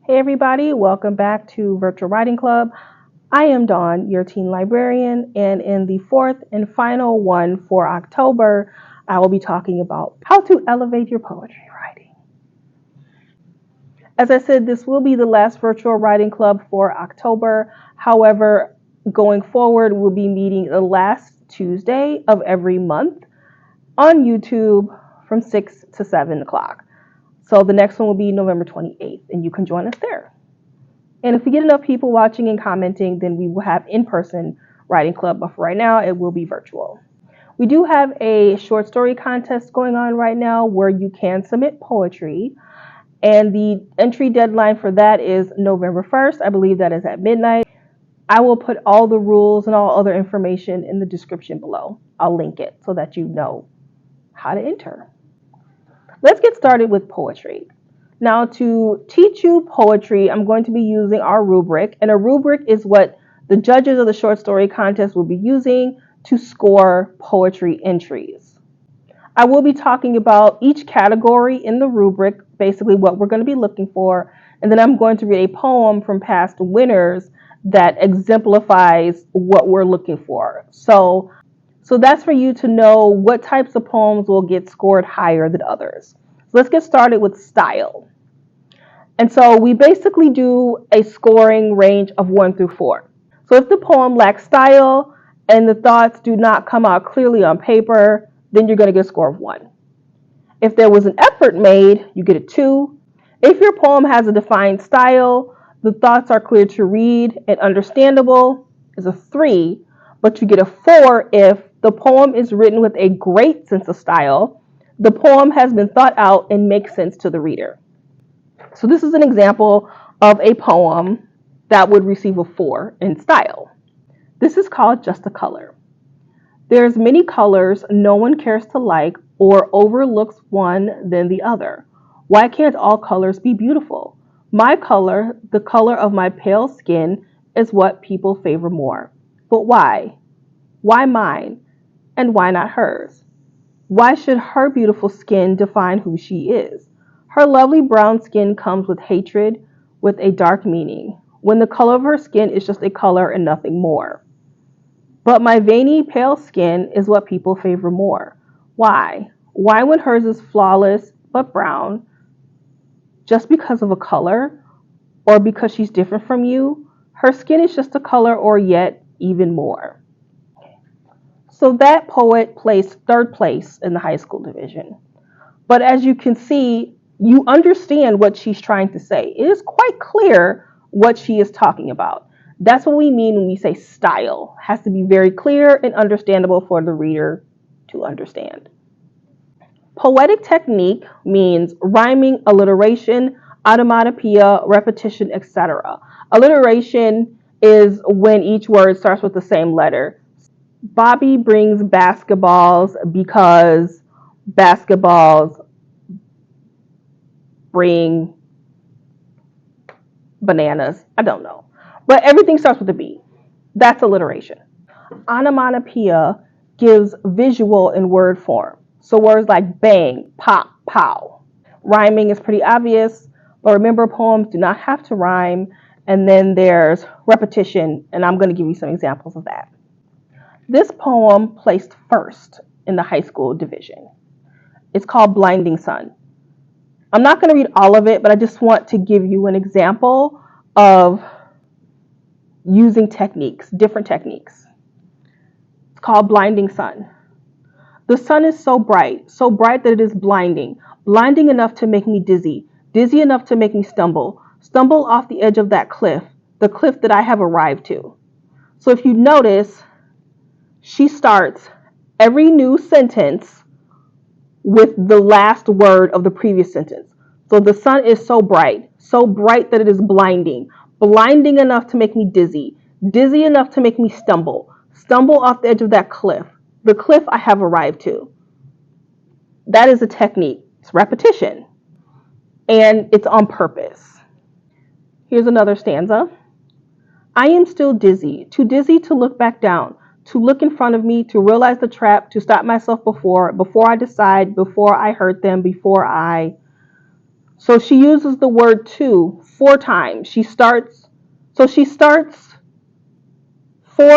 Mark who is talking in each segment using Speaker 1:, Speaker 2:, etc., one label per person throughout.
Speaker 1: Hey everybody, welcome back to Virtual Writing Club. I am Dawn, your teen librarian, and in the fourth and final one for October, I will be talking about how to elevate your poetry writing. As I said, this will be the last Virtual Writing Club for October. However, going forward, we'll be meeting the last Tuesday of every month on YouTube from 6 to 7 o'clock. So the next one will be November 28th, and you can join us there. And if we get enough people watching and commenting, then we will have in-person writing club. But for right now, it will be virtual. We do have a short story contest going on right now where you can submit poetry. And the entry deadline for that is November 1st. I believe that is at midnight. I will put all the rules and all other information in the description below. I'll link it so that you know how to enter. Let's get started with poetry. Now, to teach you poetry, I'm going to be using our rubric, and a rubric is what the judges of the short story contest will be using to score poetry entries. I will be talking about each category in the rubric, basically what we're going to be looking for, and then I'm going to read a poem from past winners that exemplifies what we're looking for. So that's for you to know what types of poems will get scored higher than others. So let's get started with style. And so we basically do a scoring range of 1 through 4. So if the poem lacks style and the thoughts do not come out clearly on paper, then you're going to get a score of 1. If there was an effort made, you get a 2. If your poem has a defined style, the thoughts are clear to read and understandable, is a 3, but you get a 4 if the poem is written with a great sense of style, the poem has been thought out and makes sense to the reader. So this is an example of a poem that would receive a 4 in style. This is called Just a Color. There's many colors no one cares to like or overlooks one than the other. Why can't all colors be beautiful? My color, the color of my pale skin, is what people favor more. But why? Why mine? And why not hers? Why should her beautiful skin define who she is? Her lovely brown skin comes with hatred, with a dark meaning, when the color of her skin is just a color and nothing more. But my veiny, pale skin is what people favor more. Why? Why when hers is flawless but brown? Just because of a color? Or because she's different from you? Her skin is just a color or yet even more. So that poet placed 3rd place in the high school division. But as you can see, you understand what she's trying to say. It is quite clear what she is talking about. That's what we mean when we say style. It has to be very clear and understandable for the reader to understand. Poetic technique means rhyming, alliteration, onomatopoeia, repetition, etc. Alliteration is when each word starts with the same letter. Bobby brings basketballs because basketballs bring bananas. I don't know. But everything starts with a B. That's alliteration. Onomatopoeia gives visual in word form. So words like bang, pop, pow. Rhyming is pretty obvious, but remember, poems do not have to rhyme. And then there's repetition, and I'm going to give you some examples of that. This poem placed 1st in the high school division. It's called Blinding Sun. I'm not going to read all of it, but I just want to give you an example of using techniques, different techniques. It's called Blinding Sun. The sun is so bright that it is blinding, blinding enough to make me dizzy, dizzy enough to make me stumble off the edge of that cliff, the cliff that I have arrived to. So if you notice, she starts every new sentence with the last word of the previous sentence. So the sun is so bright that it is blinding, blinding enough to make me dizzy, dizzy enough to make me stumble off the edge of that cliff, the cliff I have arrived to. That is a technique. It's repetition, and it's on purpose. Here's another stanza. I am still dizzy, too dizzy to look back down, to look in front of me, to realize the trap, to stop myself before I decide, before I hurt them, before I... So she uses the word to 4 times. She starts 4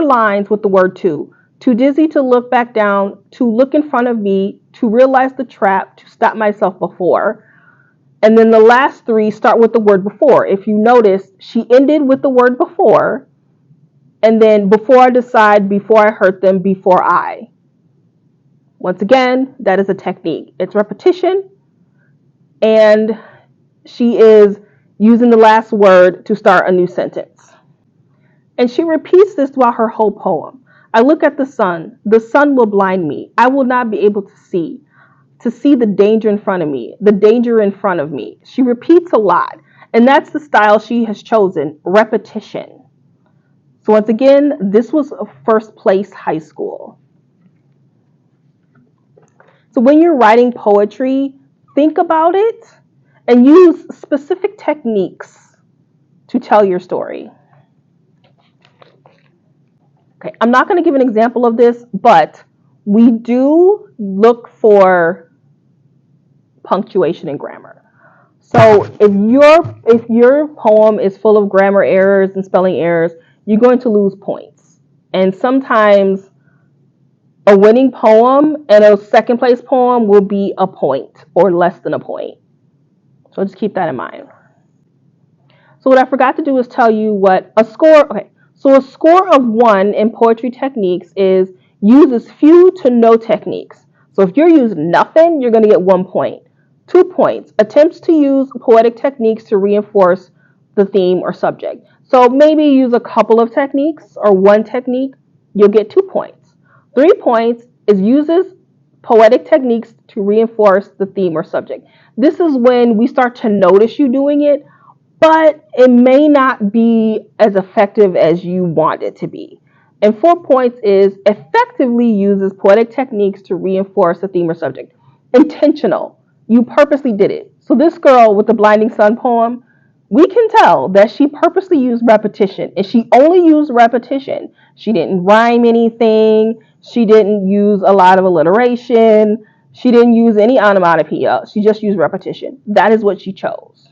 Speaker 1: lines with the word to. Too dizzy to look back down, to look in front of me, to realize the trap, to stop myself before. And then the last 3 start with the word before. If you notice, she ended with the word before, and then before I decide, before I hurt them, before I. Once again, that is a technique. It's repetition, and she is using the last word to start a new sentence. And she repeats this throughout her whole poem. I look at the sun will blind me. I will not be able to see the danger in front of me, the danger in front of me. She repeats a lot, and that's the style she has chosen, repetition. So once again, this was a first place high school. So when you're writing poetry, think about it and use specific techniques to tell your story. Okay, I'm not going to give an example of this, but we do look for punctuation and grammar. So if your poem is full of grammar errors and spelling errors, you're going to lose points. And sometimes a winning poem and a second place poem will be a point or less than a point. So just keep that in mind. So what I forgot to do is tell you what a score, okay. So a score of 1 in poetry techniques is uses few to no techniques. So if you're using nothing, you're going to get 1 point. 2 points, attempts to use poetic techniques to reinforce the theme or subject. So maybe use a couple of techniques or 1 technique, you'll get 2 points. 3 points is uses poetic techniques to reinforce the theme or subject. This is when we start to notice you doing it, but it may not be as effective as you want it to be. And 4 points is effectively uses poetic techniques to reinforce the theme or subject. Intentional. You purposely did it. So this girl with the Blinding Sun poem, we can tell that she purposely used repetition, and she only used repetition. She didn't rhyme anything. She didn't use a lot of alliteration. She didn't use any onomatopoeia. She just used repetition. That is what she chose.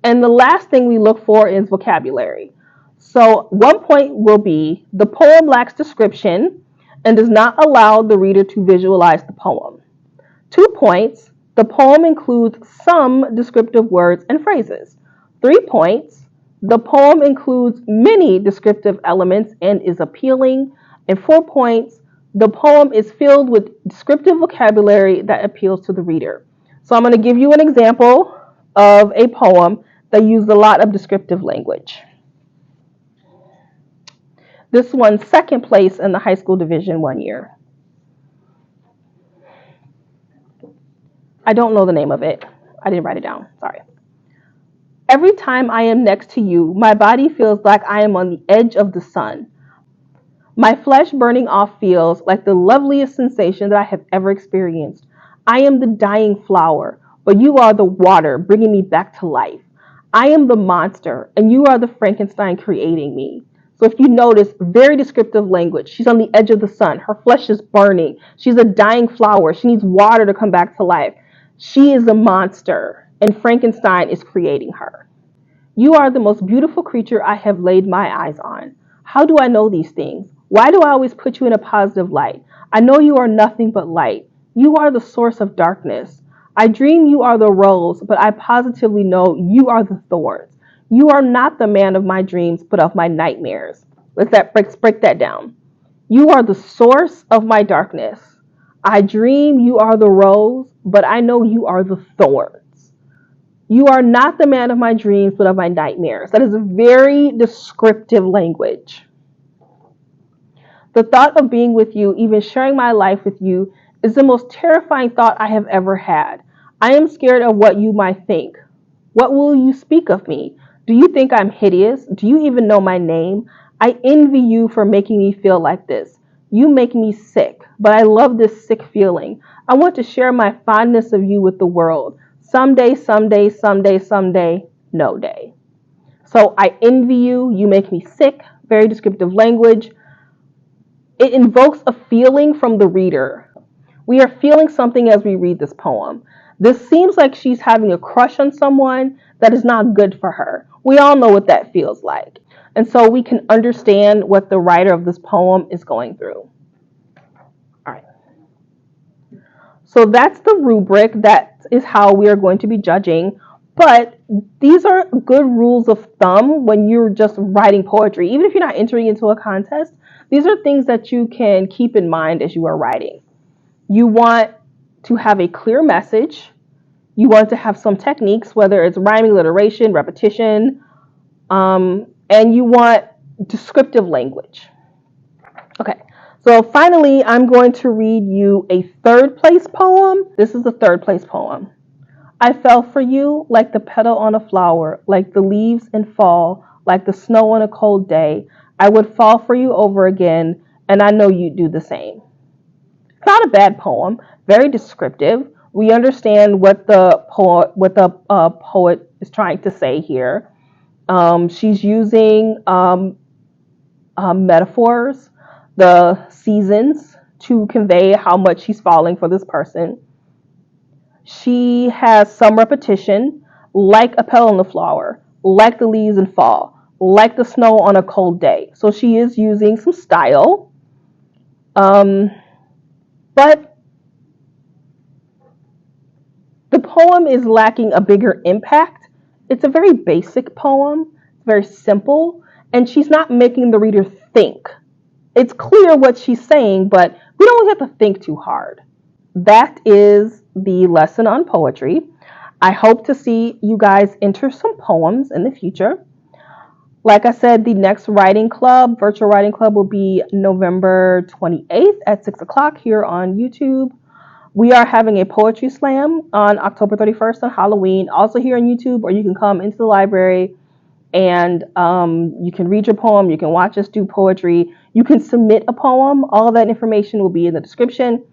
Speaker 1: And the last thing we look for is vocabulary. So 1 point will be the poem lacks description and does not allow the reader to visualize the poem. 2 points, the poem includes some descriptive words and phrases. 3 points, the poem includes many descriptive elements and is appealing. And 4 points, the poem is filled with descriptive vocabulary that appeals to the reader. So I'm going to give you an example of a poem that used a lot of descriptive language. This won 2nd place in the high school division 1 year. I don't know the name of it. I didn't write it down. Sorry. Every time I am next to you, my body feels like I am on the edge of the sun. My flesh burning off feels like the loveliest sensation that I have ever experienced. I am the dying flower, but you are the water bringing me back to life. I am the monster, and you are the Frankenstein creating me. So if you notice, very descriptive language. She's on the edge of the sun. Her flesh is burning. She's a dying flower. She needs water to come back to life. She is a monster, and Frankenstein is creating her. You are the most beautiful creature I have laid my eyes on. How do I know these things? Why do I always put you in a positive light? I know you are nothing but light. You are the source of darkness. I dream you are the rose, but I positively know you are the thorns. You are not the man of my dreams, but of my nightmares. Let's break that down. You are the source of my darkness. I dream you are the rose, but I know you are the thorns. You are not the man of my dreams, but of my nightmares. That is a very descriptive language. The thought of being with you, even sharing my life with you, is the most terrifying thought I have ever had. I am scared of what you might think. What will you speak of me? Do you think I'm hideous? Do you even know my name? I envy you for making me feel like this. You make me sick, but I love this sick feeling. I want to share my fondness of you with the world. Someday, someday, someday, someday, no day. So I envy you. You make me sick. Very descriptive language. It invokes a feeling from the reader. We are feeling something as we read this poem. This seems like she's having a crush on someone that is not good for her. We all know what that feels like. And so we can understand what the writer of this poem is going through. All right. So that's the rubric. That is how we are going to be judging. But these are good rules of thumb when you're just writing poetry. Even if you're not entering into a contest, these are things that you can keep in mind as you are writing. You want to have a clear message. You want to have some techniques, whether it's rhyming, alliteration, repetition, and you want descriptive language. Okay, so finally, I'm going to read you a third place poem. This is the third place poem. I fell for you like the petal on a flower, like the leaves in fall, like the snow on a cold day. I would fall for you over again, and I know you'd do the same. Not a bad poem, very descriptive. We understand what the poet is trying to say here. She's using metaphors, the seasons, to convey how much she's falling for this person. She has some repetition, like a petal on the flower, like the leaves in fall, like the snow on a cold day. So she is using some style. But the poem is lacking a bigger impact. It's a very basic poem, very simple, and she's not making the reader think. It's clear what she's saying, but we don't have to think too hard. That is the lesson on poetry. I hope to see you guys enter some poems in the future. Like I said, the next writing club, virtual writing club, will be November 28th at 6 o'clock here on YouTube. We are having a poetry slam on October 31st on Halloween, also here on YouTube, or you can come into the library and you can read your poem, you can watch us do poetry, you can submit a poem. All of that information will be in the description.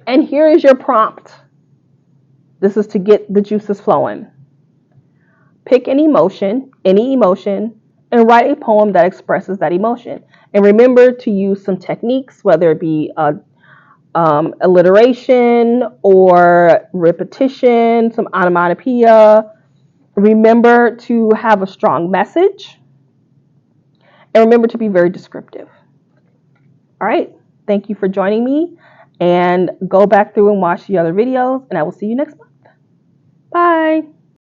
Speaker 1: And here is your prompt. This is to get the juices flowing. Pick an emotion, any emotion, and write a poem that expresses that emotion. And remember to use some techniques, whether it be alliteration or repetition, some onomatopoeia. Remember to have a strong message. And remember to be very descriptive. All right. Thank you for joining me. And go back through and watch the other videos. And I will see you next month. Bye.